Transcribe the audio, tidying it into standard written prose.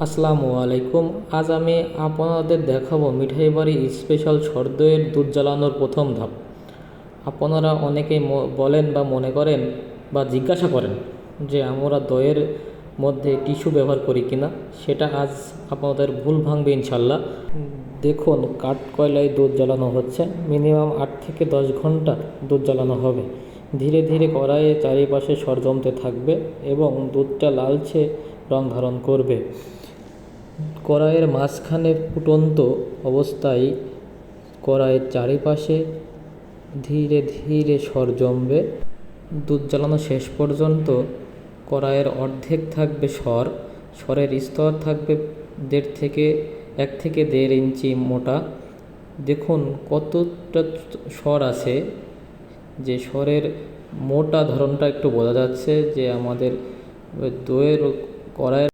আসসালামু আলাইকুম। আজ আমি আপনাদের দেখাবো মিঠাই বাড়ি স্পেশাল সরদইয়ের দুধ জ্বালানোর প্রথম ধাপ। আপনারা অনেকেই বলেন বা মনে করেন বা জিজ্ঞাসা করেন যে আমরা দইয়ের মধ্যে টিস্যু ব্যবহার করি কিনা। সেটা আজ আপনাদের ভুল ভাঙবে ইনশাল্লাহ। দেখুন, কাঠ কয়লায় দুধ জ্বালানো হচ্ছে। মিনিমাম 8 থেকে 10 ঘন্টা দুধ জ্বালানো হবে। ধীরে ধীরে কড়াইয়ে চারিপাশে সর জমতে থাকবে এবং দুধটা লালচে রং ধারণ করবে। কড়াইয়ের মাঝখানে ফুটন্ত অবস্থায় কড়াইয়ের চারিপাশে ধীরে ধীরে সর জমবে। দুধ জ্বালানো শেষ পর্যন্ত কড়াইয়ের অর্ধেক থাকবে সর। সরের স্তর থাকবে 1 থেকে 1.5 ইঞ্চি মোটা। দেখুন কতটা সর আছে, যে সরের মোটা ধরনটা একটু বোঝা যাচ্ছে যে আমাদের দইয়ের কড়াইয়ের